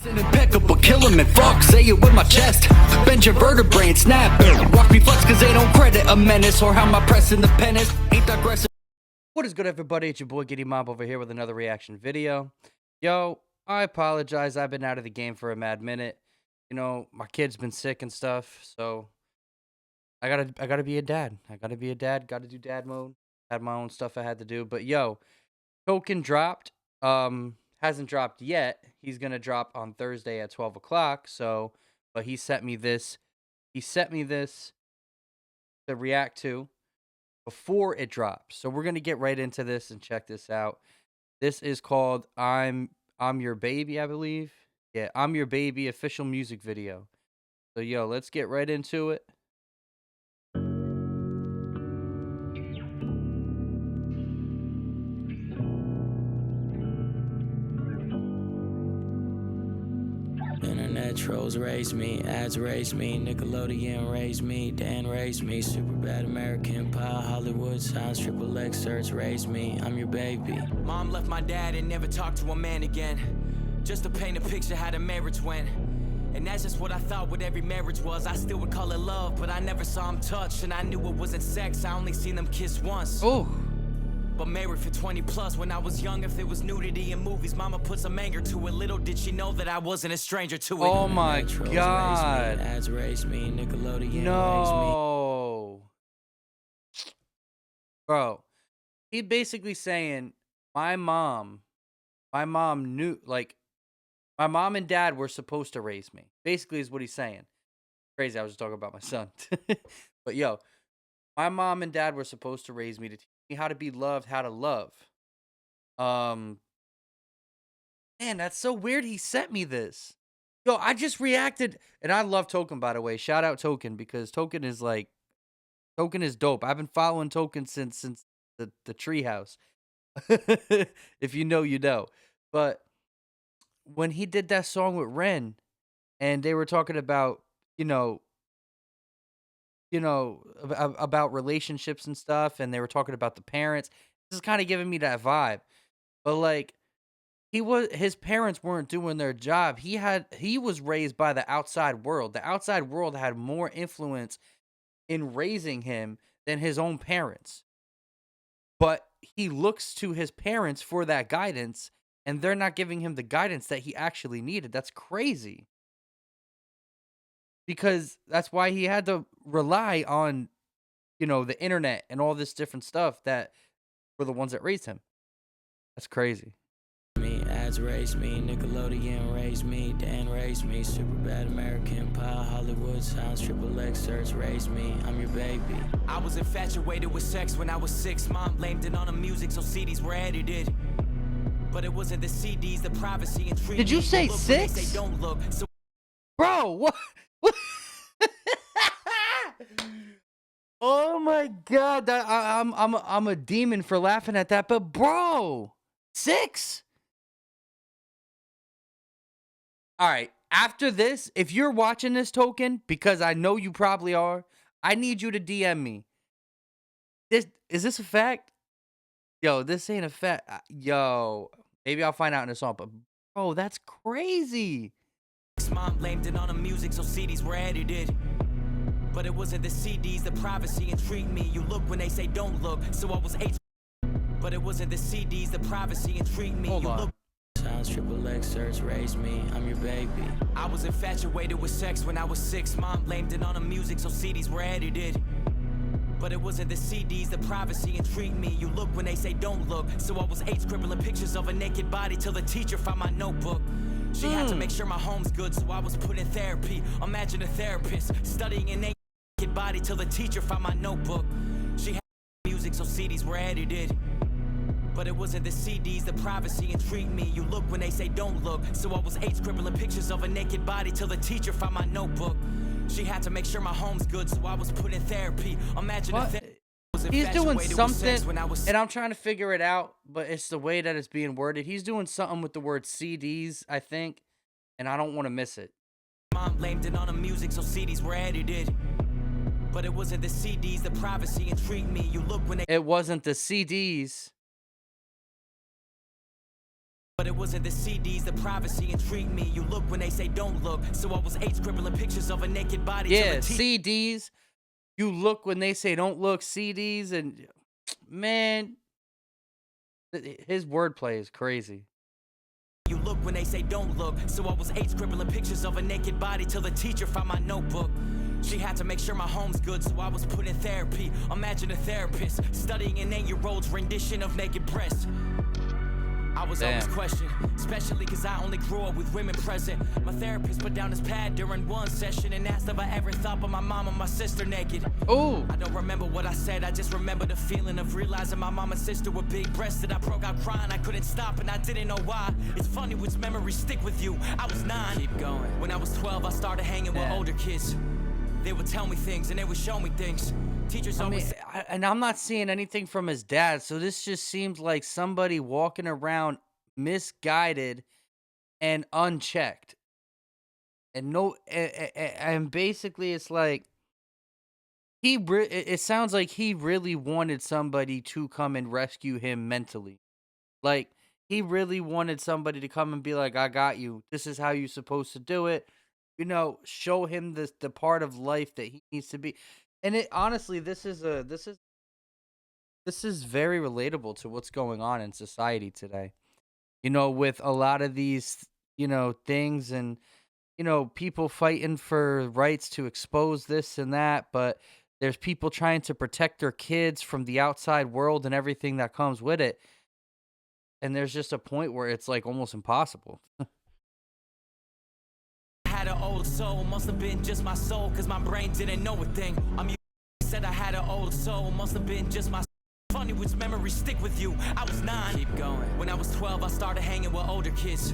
Impeccable, kill him and fuck, say it with my chest. Bend your vertebrae and snap. Rock me flex cause they don't credit a menace or how my pressing the penis ain't aggressive. What is good, everybody? It's your boy Gini-MOB over here with another reaction video. Yo, I apologize. I've been out of the game for a mad minute. You know, my kid's been sick and stuff, so I gotta be a dad. Gotta do dad mode. Had my own stuff I had to do. But yo, Token dropped. Hasn't dropped yet. He's gonna drop on Thursday at 12 o'clock. So, but he sent me this. He sent me this to react to before it drops. So we're gonna get right into this and check this out. This is called I'm Your Baby, I believe. Yeah, I'm Your Baby official music video. So yo, let's get right into it. Internet trolls raised me, ads raised me, Nickelodeon raised me, Dan raised me, super bad American pie, Hollywood signs, triple X search raised me, I'm your baby. Mom left my dad and never talked to a man again, just to paint a picture how the marriage went. And that's just what I thought what every marriage was. I still would call it love, but I never saw them touch, and I knew it wasn't sex, I only seen them kiss once. Oh. But married for 20 plus. When I was young, if there was nudity in movies, mama put some anger to it. Little did she know that I wasn't a stranger to it. Oh my God. Ads raised me, Nickelodeon No. Bro, he basically saying my mom knew, like, my mom and dad were supposed to raise me. Basically is what he's saying. Crazy, I was just talking about my son. But yo, my mom and dad were supposed to raise me to teach me how to be loved, how to love. Man, that's so weird he sent me this. Yo, I just reacted, and I love Token, by the way. Shout out Token, because Token is dope. I've been following Token since the treehouse. If you know, you know. But when he did that song with Ren, and they were talking about, about relationships and stuff, and they were talking about the parents. This is kind of giving me that vibe. But like, his parents weren't doing their job. He was raised by the outside world. The outside world had more influence in raising him than his own parents. But he looks to his parents for that guidance, and they're not giving him the guidance that he actually needed. That's crazy. Because that's why he had to rely on, the internet and all this different stuff that were the ones that raised him. That's crazy. Ads raised me, Nickelodeon raised me, Dan raised me, super bad American pie, Hollywood signs, triple X search raised me, I'm your baby. I was infatuated with sex when I was 6. Mom blamed it on the music, so CDs were edited. But it wasn't the CDs, the privacy and treatment. Did you say 6? They don't look. So bro, what? Oh my God, I'm a demon for laughing at that. But bro, 6? All right. After this, if you're watching this, Token, because I know you probably are, I need you to DM me. Is this a fact? Yo, this ain't a fact. Yo, maybe I'll find out in a song. But bro, that's crazy. Mom blamed it on the music, so CDs were edited. But it wasn't the CDs, the privacy intrigued me. You look when they say don't look, so I was 8. But it wasn't the CDs, the privacy intrigued me. Hold on. Look. Sounds triple X search raised me, I'm your baby. I was infatuated with sex when I was 6. Mom blamed it on the music, so CDs were edited. But it wasn't the CDs, the privacy intrigued me. You look when they say don't look, so I was 8 scribbling pictures of a naked body till the teacher found my notebook. She had to make sure my home's good, so I was put in therapy. Imagine a therapist studying a naked body till the teacher found my notebook. She had music, so CDs were edited. But it wasn't the CDs, the privacy intrigued me. You look when they say don't look, so I was 8 scribbling pictures of a naked body till the teacher found my notebook. She had to make sure my home's good, so I was put in therapy. Imagine a therapist. He's doing something, and I'm trying to figure it out, but it's the way that it's being worded. He's doing something with the word CDs, I think, and I don't want to miss it. Mom blamed it on the music, so CDs were edited. But it wasn't the CDs, the privacy intrigued me. You look when they... It wasn't the CDs. But it wasn't the CDs, the privacy intrigued me. You look when they say don't look, so I was 8 scribbling pictures of a naked body. Yeah, CDs. You look when they say don't look. CDs, and man, his wordplay is crazy. You look when they say don't look, so I was 8 scribbling pictures of a naked body till the teacher found my notebook. She had to make sure my home's good, so I was put in therapy. Imagine a therapist studying an 8-year-old's rendition of naked breasts. I was always questioned, especially because I only grew up with women present. My therapist put down his pad during one session and asked if I ever thought about my mom and my sister naked. Oh, I don't remember what I said, I just remember the feeling of realizing my mom and sister were big breasted. I broke out crying, I couldn't stop and I didn't know why. It's funny which memories stick with you. I was 9. Keep going. When I was 12, I started hanging with older kids. They would tell me things and they would show me things. Teachers always and I'm not seeing anything from his dad, so this just seems like somebody walking around misguided and unchecked. And no, and basically it's like it sounds like he really wanted somebody to come and rescue him mentally. Like he really wanted somebody to come and be like, "I got you. This is how you're supposed to do it." You know, show him the part of life that he needs to be. And it honestly, this is very relatable to what's going on in society today. You know, with a lot of these, things, and people fighting for rights to expose this and that, but there's people trying to protect their kids from the outside world and everything that comes with it. And there's just a point where it's like almost impossible. had an old soul, must have been just my soul, cause my brain didn't know a thing. Said I had an old soul, must have been just my funny which memories stick with you. I was 9. Keep going. When I was 12, I started hanging with older kids.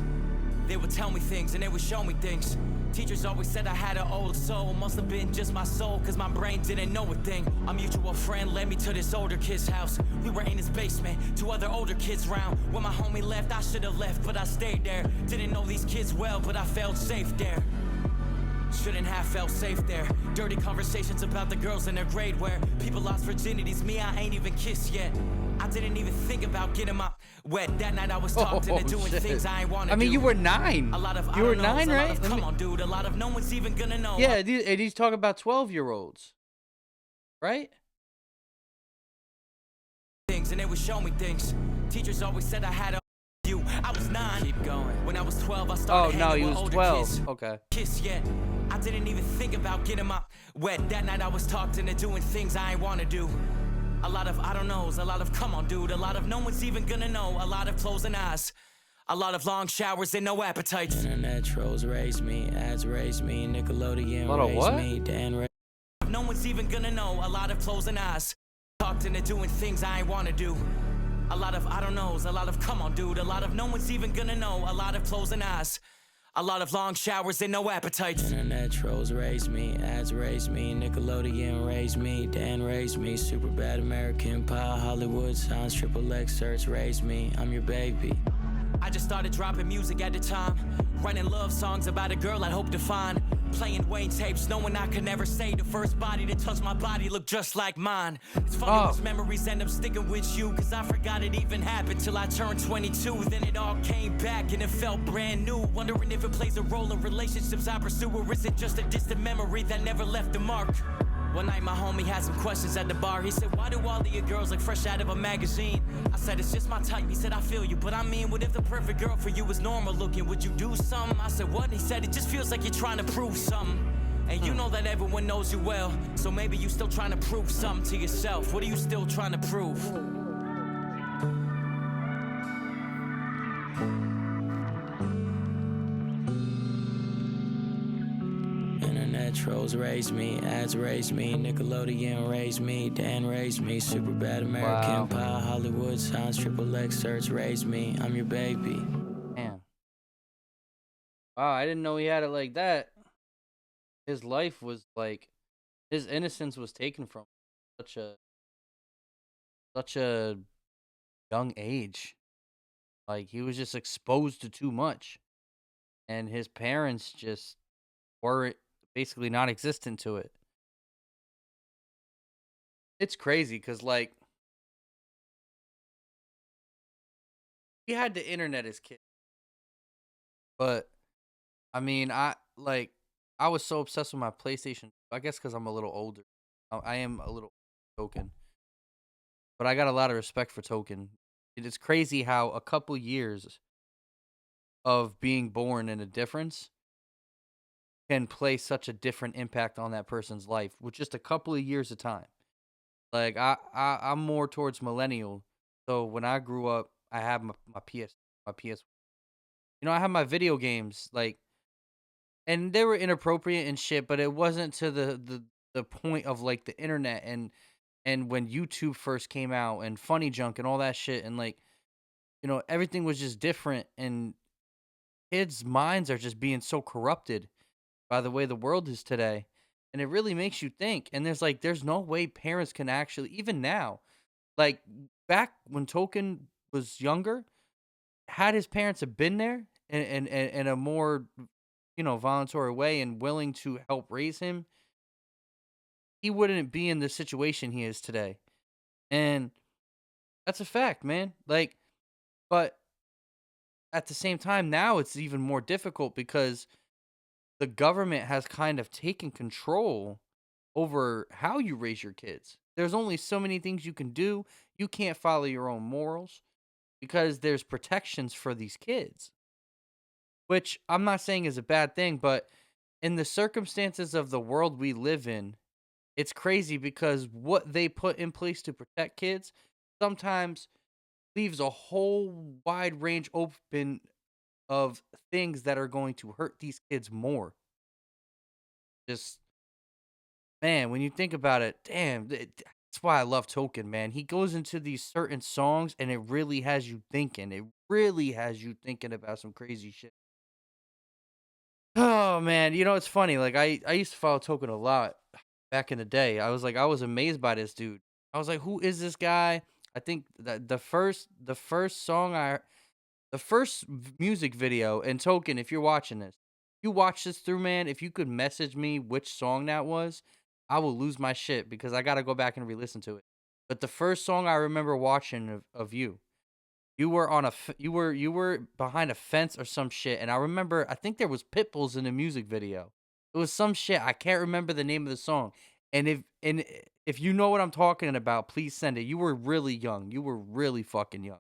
They would tell me things and they would show me things. Teachers always said I had an old soul, must have been just my soul, cause my brain didn't know a thing. A mutual friend led me to this older kid's house. We were in his basement, 2 other older kids round. When my homie left, I should have left, but I stayed there. Didn't know these kids well, but I felt safe there. Shouldn't have felt safe there. Dirty conversations about the girls in their grade where people lost virginities. Me, I ain't even kissed yet. I didn't even think about getting my wet. That night I was talking and doing things I ain't want to do. I mean, you were 9. A lot of you were 9, right? Come on, dude. A lot of no one's even gonna know. Yeah, and he's talking about 12-year-olds, right? Things and they would show me things. Teachers always said I had a you. I was 9. Keep going. When I was 12, I started hanging with older 12. Kids. Okay. Kiss yet. I didn't even think about getting my wet. That night I was talking and doing things I ain't want to do. A lot of I don't knows, a lot of come on dude, a lot of no one's even gonna know, a lot of closing eyes, a lot of long showers and no appetites. Internet trolls raised me, ads raised me, Nickelodeon raised me, Dan raised me. No one's even gonna know, a lot of closing eyes, talking and doing things I ain't wanna do. A lot of I don't knows, a lot of come on dude, a lot of no one's even gonna know, a lot of closing eyes. A lot of long showers and no appetites. Internet trolls raised me, ads raised me, Nickelodeon raised me, Dan raised me, super bad American Pie, Hollywood signs, XXX search raised me, I'm your baby. I just started dropping music at the time, writing love songs about a girl I hope to find, playing Wayne tapes, knowing I could never say the first body to touch my body looked just like mine. It's funny which memories end up sticking with you, cause I forgot it even happened till I turned 22. Then it all came back and it felt brand new, wondering if it plays a role in relationships I pursue, or is it just a distant memory that never left a mark. One night my homie had some questions at the bar. He said, why do all of your girls look fresh out of a magazine? I said, it's just my type. He said, I feel you, but I mean, what if the perfect girl for you was normal looking? Would you do something? I said, what? And he said, it just feels like you're trying to prove something. And you know that everyone knows you well, so maybe you still trying to prove something to yourself. What are you still trying to prove? Internet trolls raised me, ads raised me, Nickelodeon raised me, Dan raised me, super bad American Pie, Hollywood signs, XXX search raised me, I'm your baby. Damn. Wow, I didn't know he had it like that. His life was like, his innocence was taken from such a young age. Like, he was just exposed to too much, and his parents just were basically non-existent to it. It's crazy because, like, he had the internet as kid. But I mean, I was so obsessed with my PlayStation. I guess because I'm a little older. I am a little token, but I got a lot of respect for Token. It is crazy how a couple years of being born in a difference can play such a different impact on that person's life with just a couple of years of time. Like I'm more towards millennial. So when I grew up, I had my PS. I had my video games and they were inappropriate and shit, but it wasn't to the point of like the internet and when YouTube first came out and funny junk and all that shit and everything was just different and kids' minds are just being so corrupted by the way the world is today. And it really makes you think. And there's no way parents can actually even now, like back when Token was younger, had his parents have been there in a more voluntary way and willing to help raise him, he wouldn't be in the situation he is today. And that's a fact, man. But at the same time, now it's even more difficult because the government has kind of taken control over how you raise your kids. There's only so many things you can do. You can't follow your own morals because there's protections for these kids, which I'm not saying is a bad thing, but in the circumstances of the world we live in, it's crazy because what they put in place to protect kids sometimes leaves a whole wide range open of things that are going to hurt these kids more. Just man, when you think about it, damn, that's why I love Token, man. He goes into these certain songs and it really has you thinking. It really has you thinking about some crazy shit. Oh man, it's funny. Like I used to follow Token a lot back in the day. I was amazed by this dude. I was like, who is this guy? I think that the first music video and Token, if you're watching this, you watch this through, man. If you could message me which song that was, I will lose my shit because I gotta go back and re-listen to it. But the first song I remember watching of you were on you were behind a fence or some shit, and I remember I think there was pit bulls in the music video. It was some shit. I can't remember the name of the song. And if you know what I'm talking about, please send it. You were really young. You were really fucking young.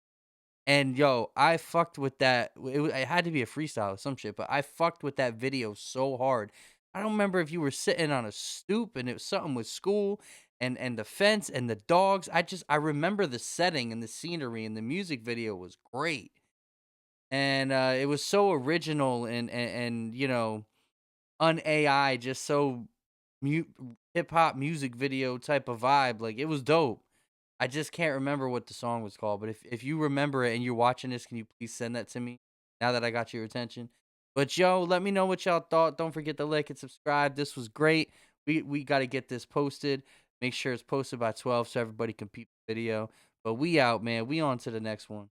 And yo, I fucked with that. It had to be a freestyle or some shit, but I fucked with that video so hard. I don't remember if you were sitting on a stoop and it was something with school and the fence and the dogs. I remember the setting and the scenery and the music video was great. And it was so original and un AI, just so mu- hip hop music video type of vibe. Like it was dope. I just can't remember what the song was called, but if you remember it and you're watching this, can you please send that to me now that I got your attention? But yo, let me know what y'all thought. Don't forget to like and subscribe. This was great. We got to get this posted. Make sure it's posted by 12 so everybody can peep the video. But we out, man. We on to the next one.